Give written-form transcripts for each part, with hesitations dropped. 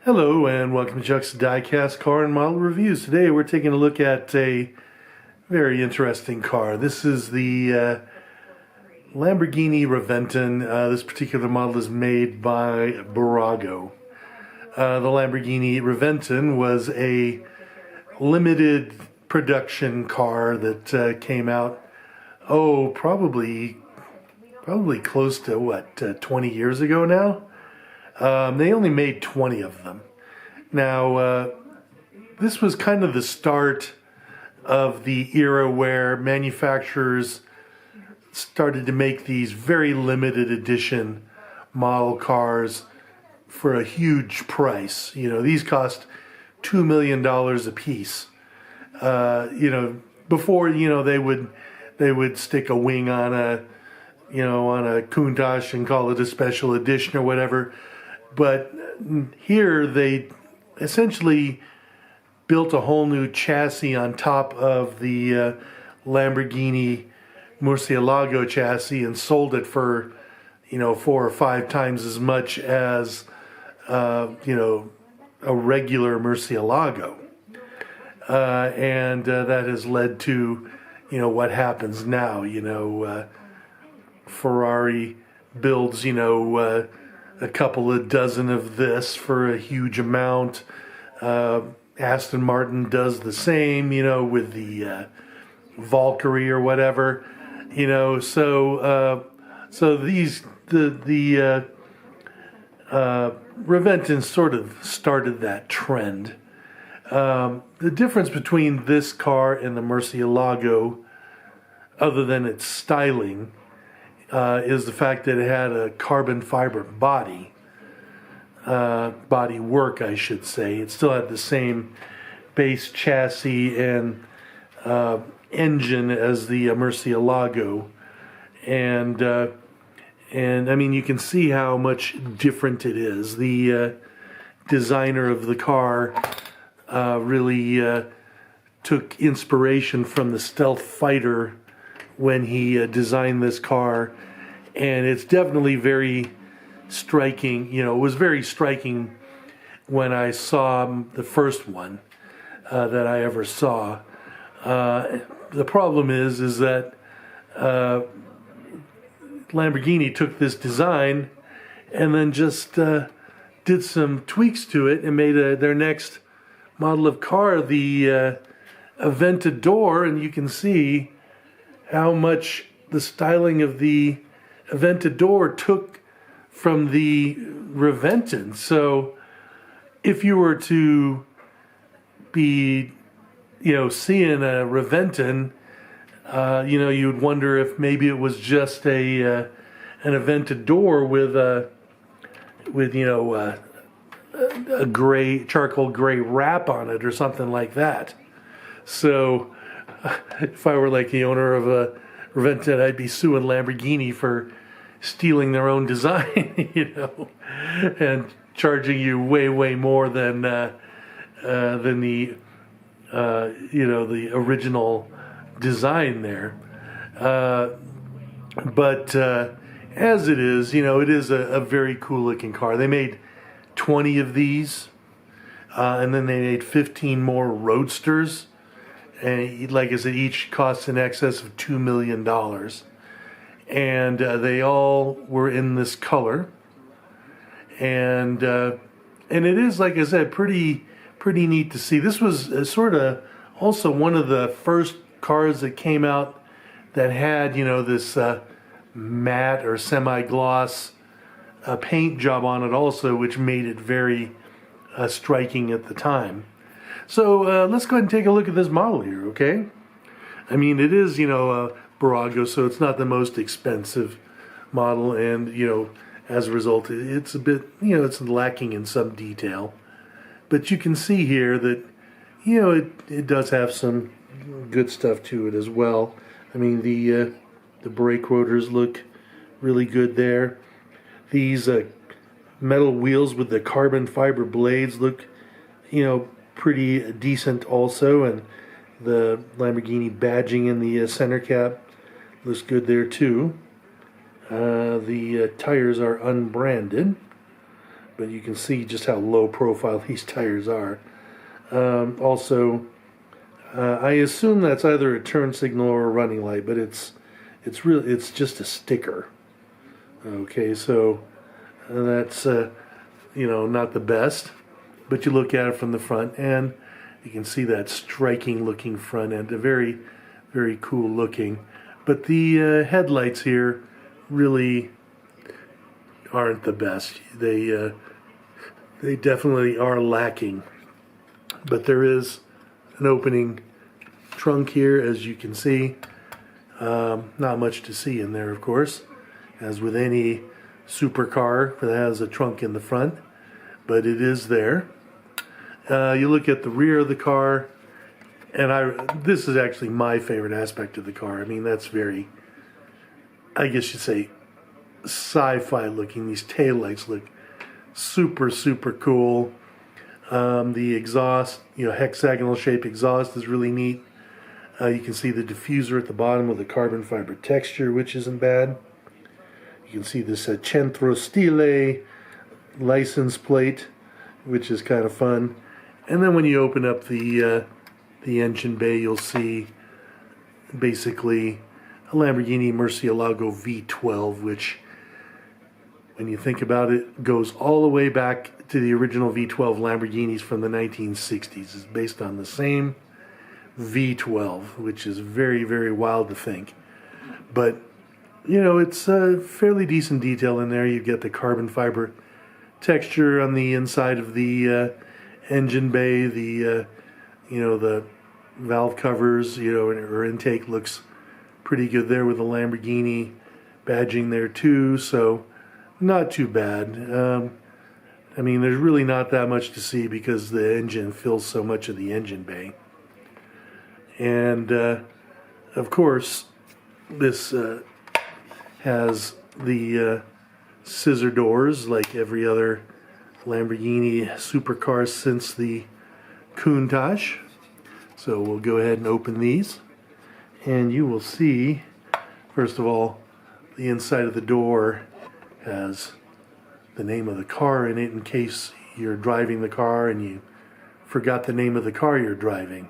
Hello and welcome to Chuck's Diecast Car and Model Reviews. Today we're taking a look at a very interesting car. This is the Lamborghini Reventon. This particular model is made by Bburago. The Lamborghini Reventon was a limited production car that came out, probably close to 20 years ago now. They only made 20 of them. Now, this was kind of the start of the era where manufacturers started to make these very limited edition model cars for a huge price. You know, these cost $2 million a piece. Before, they would stick a wing on a Countach and call it a special edition or whatever. But here they essentially built a whole new chassis on top of the Lamborghini Murcielago chassis and sold it for, 4 or 5 times as much as, a regular Murcielago. And that has led to, what happens now. Ferrari builds, a couple of dozen of this for a huge amount. Aston Martin does the same, with the Valkyrie or whatever, So the Reventon sort of started that trend. The difference between this car and the Murcielago, other than its styling, is the fact that it had a carbon fiber body work, I should say. It still had the same base chassis and engine as the Murcielago, and I mean, you can see how much different it is. The designer of the car really took inspiration from the stealth fighter when he designed this car, and it's definitely very striking. It was very striking when I saw the first one that I ever saw. The problem is that Lamborghini took this design and then just did some tweaks to it and made their next model of car the Aventador, and you can see how much the styling of the Aventador took from the Reventon. So if you were to be, seeing a Reventon, you'd wonder if maybe it was just an Aventador with a charcoal gray wrap on it or something like that. So if I were like the owner of a Reventon, I'd be suing Lamborghini for stealing their own design, and charging you way more than the the original design there. But as it is, it is a very cool looking car. They made 20 of these, and then they made 15 more Roadsters. And like I said, each costs in excess of $2 million. And they all were in this color. And it is, like I said, pretty neat to see. This was sort of also one of the first cars that came out that had, this matte or semi-gloss paint job on it also, which made it very striking at the time. So let's go ahead and take a look at this model here, okay? I mean, it is, a Bburago, so it's not the most expensive model, and, as a result, it's a bit, it's lacking in some detail. But you can see here that, it does have some good stuff to it as well. I mean, the brake rotors look really good there. These metal wheels with the carbon fiber blades look, pretty decent also, and the Lamborghini badging in the center cap looks good there too. The tires are unbranded, but you can see just how low profile these tires are. Also, I assume that's either a turn signal or a running light, but it's just a sticker. Okay, so that's not the best, but you look at it from the front and you can see that striking looking front end, a very, very cool looking. But the headlights here really aren't the best. They definitely are lacking. But there is an opening trunk here, as you can see. Not much to see in there, of course, as with any supercar that has a trunk in the front, but it is there. You look at the rear of the car, and this is actually my favorite aspect of the car. I mean, that's very, I guess you'd say, sci-fi looking. These taillights look super, super cool. The exhaust, hexagonal shaped exhaust is really neat. You can see the diffuser at the bottom with the carbon fiber texture, which isn't bad. You can see this Centro Stile license plate, which is kind of fun. And then when you open up the engine bay, you'll see basically a Lamborghini Murcielago V12, which, when you think about it, goes all the way back to the original V12 Lamborghinis from the 1960s. It's based on the same V12, which is very, very wild to think. But, it's a fairly decent detail in there. You get the carbon fiber texture on the inside of the engine bay. The valve covers, or intake looks pretty good there with the Lamborghini badging there too. So not too bad. I mean, there's really not that much to see because the engine fills so much of the engine bay. And, of course, this has the scissor doors like every other Lamborghini supercar since the Countach. So we'll go ahead and open these. And you will see, first of all, the inside of the door has the name of the car in it in case you're driving the car and you forgot the name of the car you're driving.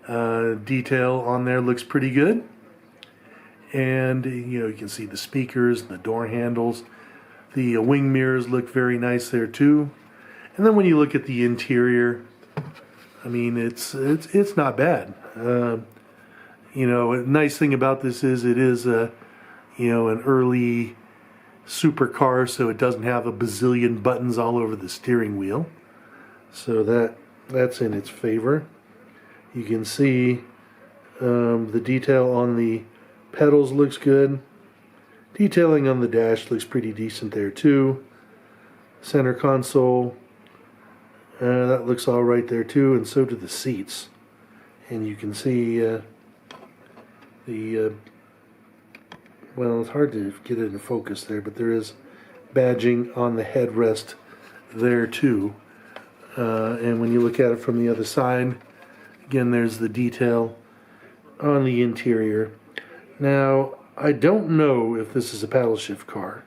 Detail on there looks pretty good. And, you can see the speakers, the door handles. The wing mirrors look very nice there too. And then when you look at the interior, I mean, it's not bad. A nice thing about this is it is an early supercar, so it doesn't have a bazillion buttons all over the steering wheel. So that's in its favor. You can see the detail on the pedals looks good. Detailing on the dash looks pretty decent there too. Center console, that looks all right there too, and so do the seats. And you can see well, it's hard to get it in focus there, but there is badging on the headrest there too. And when you look at it from the other side, again, there's the detail on the interior. Now, I don't know if this is a paddle shift car.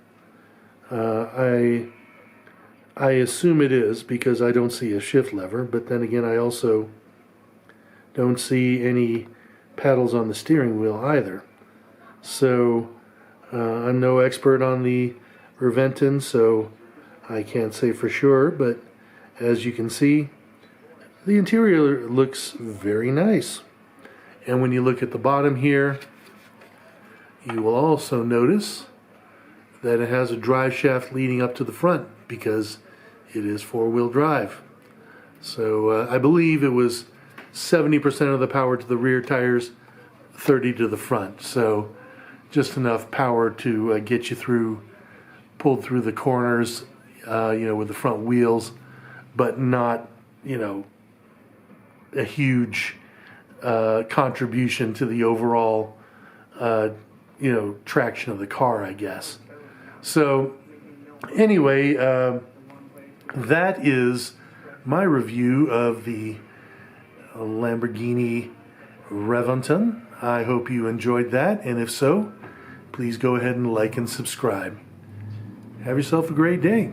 I assume it is because I don't see a shift lever, but then again, I also don't see any paddles on the steering wheel either. So, I'm no expert on the Reventon, so I can't say for sure, but as you can see, the interior looks very nice. And when you look at the bottom here, you will also notice that it has a drive shaft leading up to the front because it is four-wheel drive. So I believe it was 70% of the power to the rear tires, 30 to the front. So just enough power to get you pulled through the corners, with the front wheels, but not, a huge contribution to the overall, traction of the car, I guess. So anyway, that is my review of the Lamborghini Reventon. I hope you enjoyed that, and if so, please go ahead and like and subscribe. Have yourself a great day.